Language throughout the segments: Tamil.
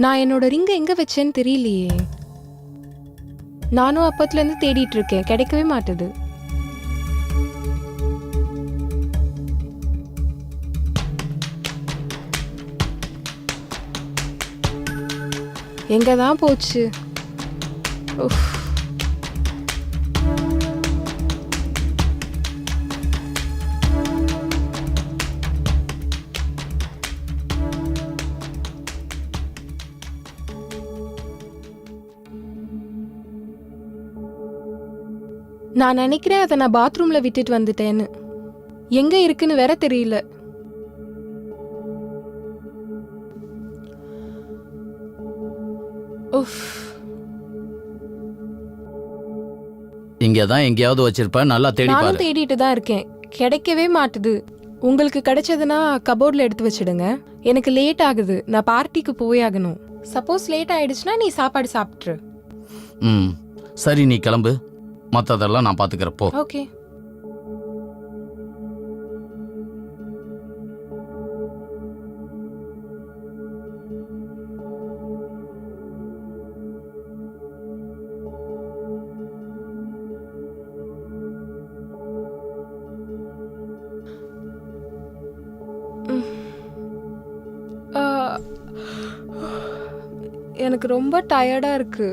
நான் என்னோட ரிங்க எங்க வச்சேன்னு தெரியலையே. நானும் அப்பத்துல இருந்து தேடிட்டு இருக்கேன், கிடைக்கவே மாட்டுது. எங்கதான் போச்சு? உஃப். நான் நினைக்கிறேன் அதை நான் பாத்ரூம்ல விட்டுட்டு வந்துட்டேன்னு. எங்க இருக்குன்னு வேற தெரியல. உஃப். இங்கதான் எங்கேயாவது வச்சிருப்ப, நல்லா தேடி நானும் பாரு. தேடிட்டு தான் இருக்கேன், கிடைக்கவே மாட்டுது. உங்களுக்கு கிடைச்சதுன்னா கபோர்ட்ல எடுத்து வச்சிடுங்க. எனக்கு லேட் ஆகுது, நான் பார்ட்டிக்கு போயாகணும். சப்போஸ் லேட் ஆயிடுச்சுன்னா நீ சாப்பாடு சாப்பிட்ரு. ம், சரி, நீ கிளம்பு, மற்றதெல்லாம் நான் பார்த்துக்கிறப்போ. ஓகே. எனக்கு ரொம்ப டயர்டா இருக்கு.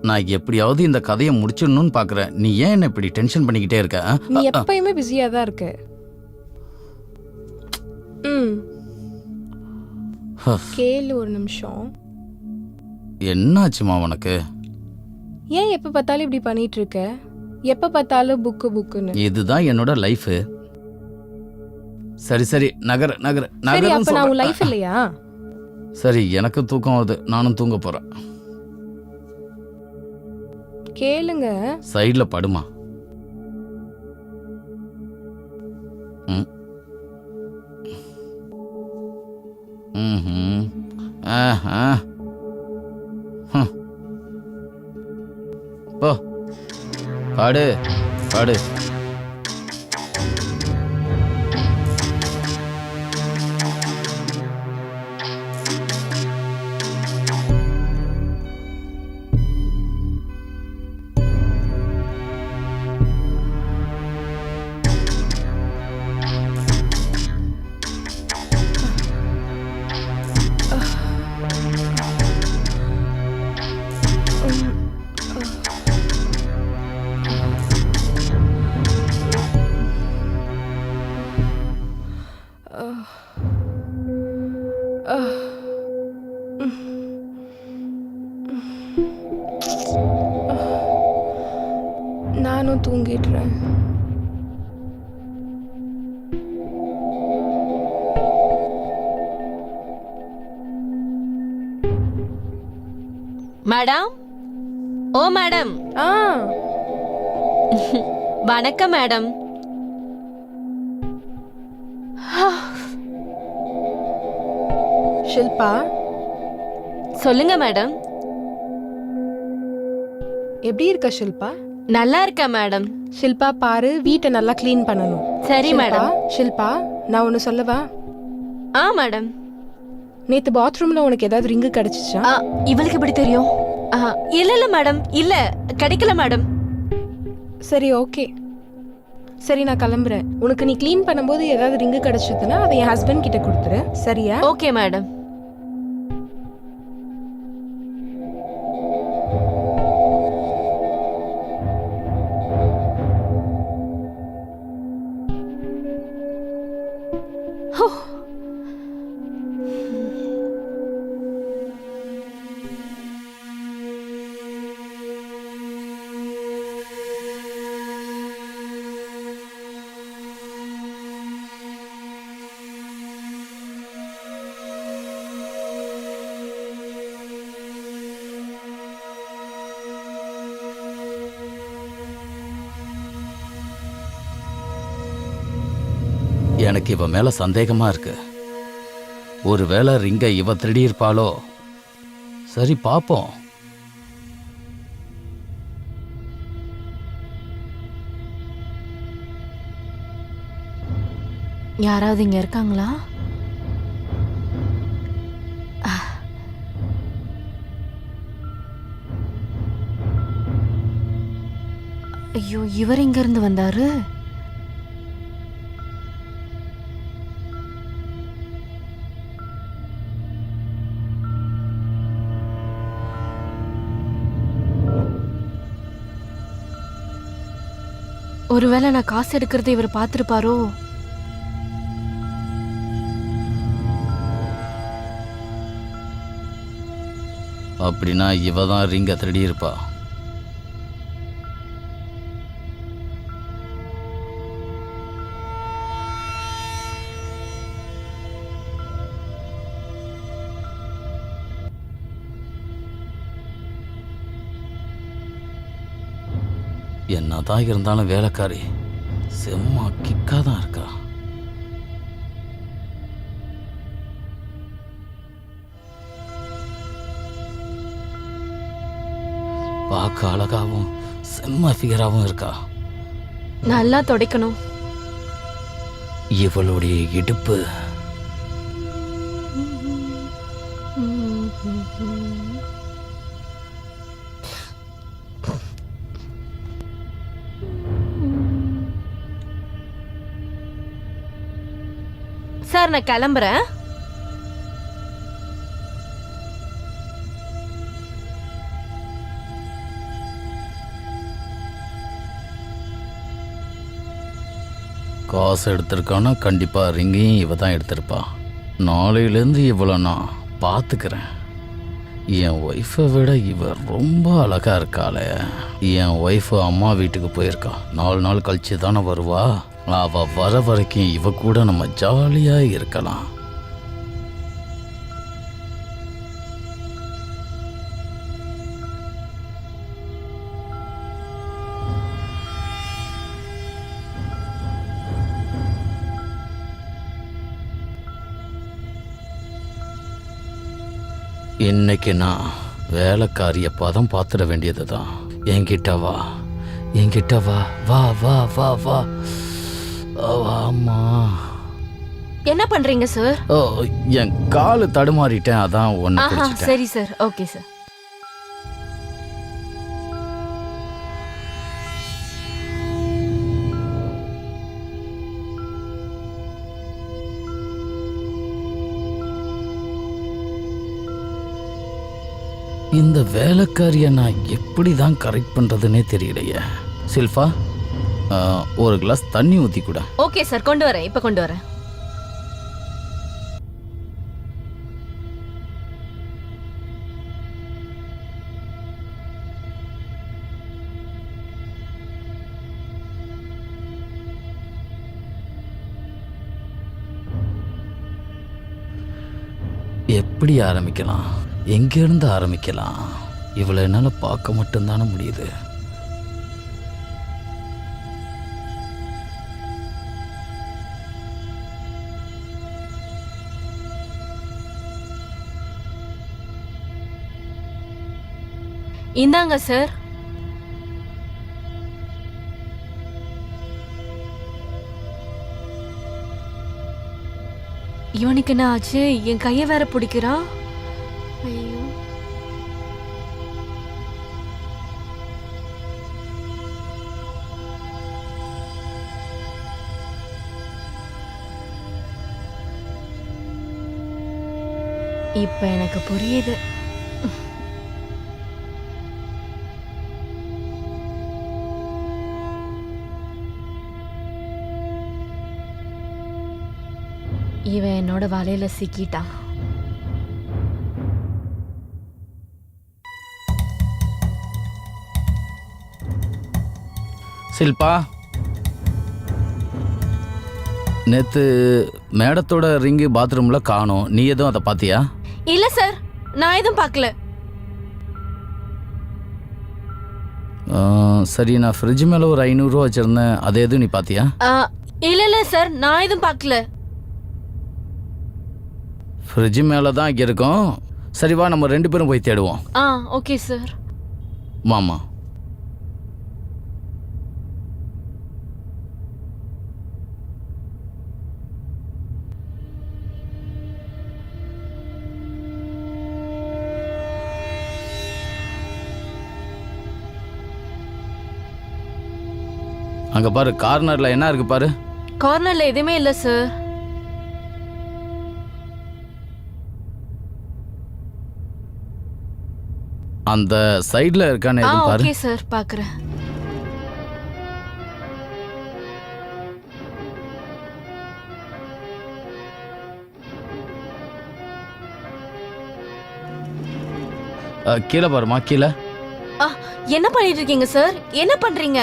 நான் எப்படியாவது இந்த கதையை முடிச்சிடணும்னு பாக்குறேன். நீ ஏன் என்ன இப்படி டென்ஷன் பண்ணிக்கிட்டே இருக்க? நீ எப்பயுமே பிஸியா தான் இருக்க. கேளு ஒரு நிமிஷம். என்னாச்சுமா உனக்கு? ஏன் எப்ப பார்த்தாலும் இப்படி பண்ணிட்டு இருக்க? எப்ப பார்த்தாலும் புக்குன்னு. இதுதான் என்னோட லைஃப். சரி சரி, நகர நகர சரி, நகர. அப்ப நான் உன் லைஃப் இல்லையா? சரி, எனக்கு தூக்கம் வருது, நானும் தூங்க போறேன். கேளுங்க. சைடுல படுமா. ம். ம்ஹும். ஆஹா. ஹம். போ, படு படு. நானும் தூங்கிடுறேன். மேடம், ஓ மேடம். வணக்கம் மேடம். ஷில்பா, சொல்லுங்க மேடம். எப்படி இருக்க ஷில்பா? நல்லா இருக்க மேடம். ஷில்பா பாரு, வீட்டை நல்லா க்ளீன் பண்ணணும். சரி ஷில்பா, மேடம். ஷில்பா, நான் ஒன்னு சொல்லவா? மேடம். நேத்து பாத்ரூம்ல உனக்கு ஏதாவது ரிங்கு கிடைச்சிச்சா? இவளுக்கு எப்படி தெரியும்? இல்ல மேடம், இல்ல, கிடைக்கல மேடம். சரி, ஓகே. சரி, நான் கிளம்புறேன். உனக்கு நீ க்ளீன் பண்ணும்போது ஏதாவது ரிங்கு கிடைச்சதுன்னா அதை என் ஹஸ்பண்ட் கிட்ட கொடுத்துரு, சரியா? Okay madam. எனக்கு இவ மேல சந்தேகமா இருக்கு. ஒருவேளை ரிங்க இவ திருடி இருப்பாளோ? சரி, பாப்போம். யாராவது இங்க இருக்காங்களா? ஐயோ, இவர் எங்க இருந்து வந்தாரு? ஒருவேளை நான் காசு எடுக்கிறத இவர் பார்த்திருப்பாரோ? அப்படின்னா இவ தான் ரிங்கை திருடி இருப்பா. என்னதான் இருந்தாலும் வேலைக்காரி செம்ம கிக்கா தான் இருக்கா. பார்க்க அழகாவும் செம்ம ஃபிகராகவும் இருக்கா. நல்லா துடைக்கணும். இவளுடைய இடுப்பு சார், நான் கிளம்புறேன். காசு எடுத்திருக்கானா கண்டிப்பா ரிங்கையும் இவ தான் எடுத்திருப்பா. நாளையிலேருந்து இவளை நான் பார்த்துக்கிறேன். என் ஒய்ஃபை விட இவ ரொம்ப அழகா இருக்காளே. என் ஒய்ஃபு அம்மா வீட்டுக்கு போயிருக்கா. 4 நாள் கழிச்சு தானே வருவா. அவ வர வரைக்கும் இவ கூட நம்ம ஜாலியா இருக்கலாம். இன்னைக்கு நான் வேலைக்காரிய பதம் பார்த்துட வேண்டியது தான். என்கிட்ட வா, என்கிட்ட வா, வா வா வா வா. ஆமா. என்ன பண்றீங்க சார்? ஓ, என் காலு தடுமாறிட்டேன், அதான் ஒன்று பிடிச்சிட்டேன். சரி சார், ஓகே சார். இந்த வேலைக்காரியை நான் எப்படி தான் கரெக்ட் பண்ணுறதுன்னே தெரியலையே. சில்ஃபா, ஒரு கிளாஸ் தண்ணி ஊற்றி கூட. ஓகே சார், கொண்டு வரேன், இப்போ கொண்டு வரேன். எப்படி ஆரம்பிக்கலாம், எங்கேருந்து ஆரம்பிக்கலாம்? இவளை என்னால் பார்க்க மட்டும்தானே முடியுது. இந்தாங்க சார். இவனுக்கு என்ன ஆச்சு? என் கையை வேற பிடிக்கிறான். ஐயோ, இப்ப எனக்கு புரியுது. இவன் என்னோட வலையில சிக்கிட்டான். சில்பா, நேத்து மேடத்தோட ரிங்கு பாத்ரூம்ல காணோம். நீ எதுவும் அதை பாத்தியா? இல்ல சார், நான் எதுவும் பார்க்கல. சரி, நான் ஃப்ரிட்ஜ் மேல ஒரு 500 ரூபா வச்சிருந்தேன், அது எதுவும் நீ பாத்தியா? இல்ல இல்ல சார், நான் எதுவும் பார்க்கல. ஃப்ரிட்ஜ் மேல தான் இங்கே இருக்கும். சரி வா, நம்ம 2 பேரும் போய் தேடுவோம். Okay sir. மாமா, அங்க பாரு, கார்னர்ல என்ன இருக்கு பாரு. கார்னர்ல எதுவுமே இல்ல சார். அந்த சைடுல இருக்கானே எதுவும் பாரு. ஓகே சார், பாக்குறேன். கீழே பாருமா, கீழே. என்ன பண்ணிட்டு இருக்கீங்க சார்? என்ன பண்றீங்க?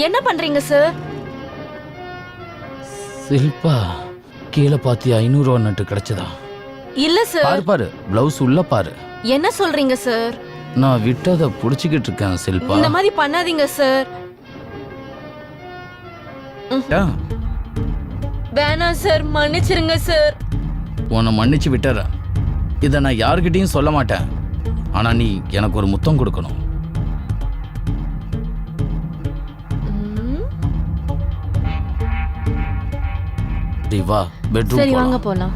என்ன பண்றீங்க சார்? சில்பா, கீழே பாத்தி 500 ரூபா நட்டு கிடைச்சதா? இல்ல சார். பாரு பாரு, பிளவுஸ் உள்ள பாரு. என்ன சொல்றீங்க சார்? நான் விட்டதை புடிச்சுக்கிட்டு இருக்கேன் சில்பா. இந்த மாதிரி பண்ணாதீங்க சார். வேணாம் சார், மன்னிச்சிருங்க சார். உன்னை மன்னிச்சு விட்டுறேன். இதை நான் யாருக்கிட்டையும் சொல்ல மாட்டேன். ஆனா நீ எனக்கு ஒரு முத்தம் கொடுக்கணும். வா, பெட்ரூம். சரி, வாங்க போலாம்.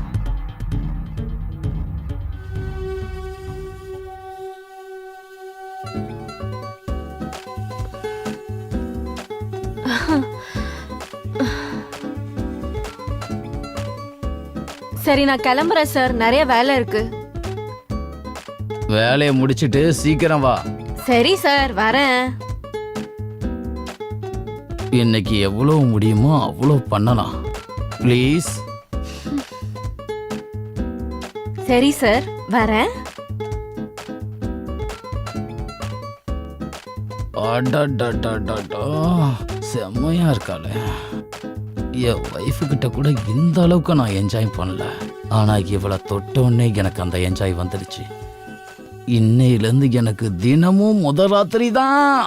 சரி, நான் கிளம்புறேன் சார். நிறைய வேலை இருக்கு. வேலையை முடிச்சிட்டு சீக்கிரம் வா. சரி சார், வரேன். இன்னைக்கு எவ்வளவு முடியுமோ அவ்வளவு பண்ணலாம். ப்ளீஸ். சரி சார், வரேன். செம்மையா இருக்காளே. என் ஒய்ஃபு கிட்ட கூட இந்த அளவுக்கு நான் என்ஜாய் பண்ணல. ஆனா இவளை தொட்டோன்னே எனக்கு அந்த என்ஜாய் வந்துடுச்சு. இன்னையிலேருந்து எனக்கு தினமும் முதல் ராத்திரி தான்.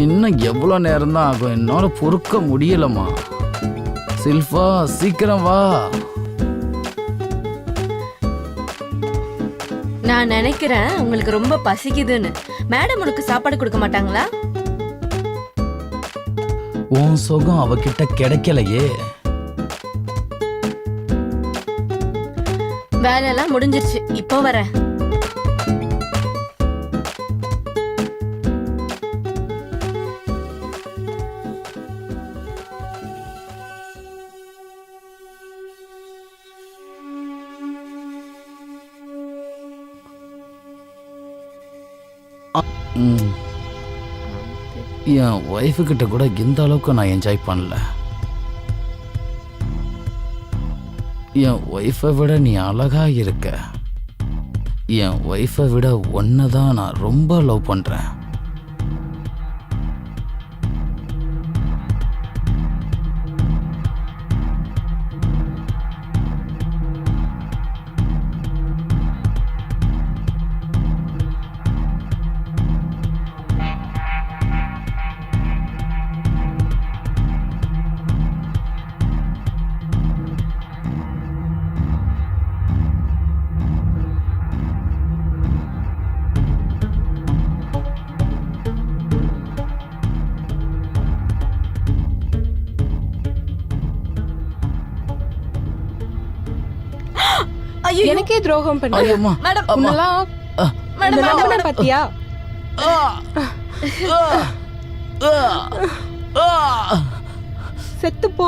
இன்னும் எவ்வளோ நேரம் தான் ஆகும்? என்னால பொறுக்க முடியலம்மா. சில்பா, சீக்கிரம் வா. நான் நினைக்கிறேன் உங்களுக்கு ரொம்ப பசிக்குதுன்னு. மேடம் உனக்கு சாப்பாடு கொடுக்க மாட்டாங்களா? உன் சுகம் அவகிட்ட கிடைக்கலையே. வேலையெல்லாம் முடிஞ்சிருச்சு, இப்போ வரேன். என் ஒய்ஃபு கிட்ட கூட இந்த அளவுக்கு நான் என்ஜாய் பண்ணல. என் ஒய்ஃபை விட நீ அழகா இருக்க. என் ஒய்ஃபை விட ஒன்றை தான் நான் ரொம்ப லவ் பண்றேன். எனக்கே துரோகம் பண்றியா? மேடம், உன்னெல்லாம் உன்னெல்லாம் பாத்தியா? செத்து போ.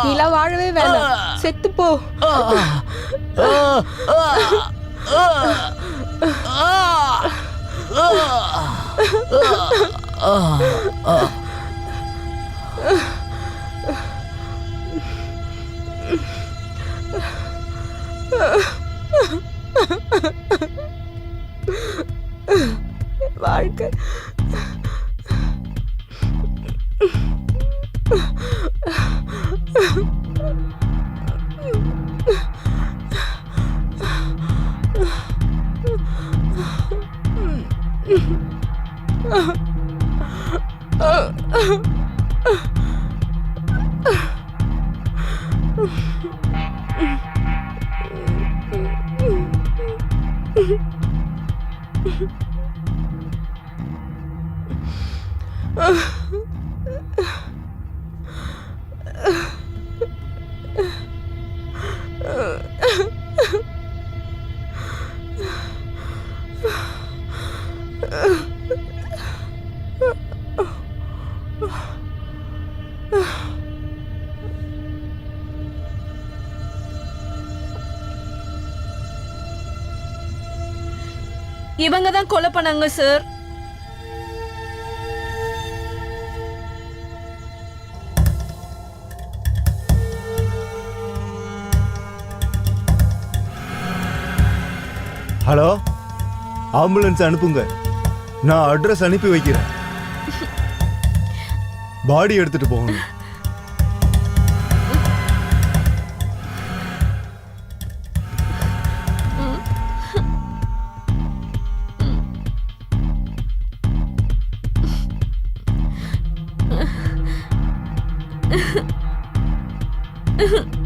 நீலாம் வாழவே வேணாம். செத்து போ. வாழ்க்கை இவங்க தான் கொலை பண்ணாங்க சார். ஹலோ, ஆம்புலன்ஸ் அனுப்புங்க. நான் அட்ரஸ் அனுப்பி வைக்கிறேன். பாடி எடுத்துட்டு போகணும். Uh-huh.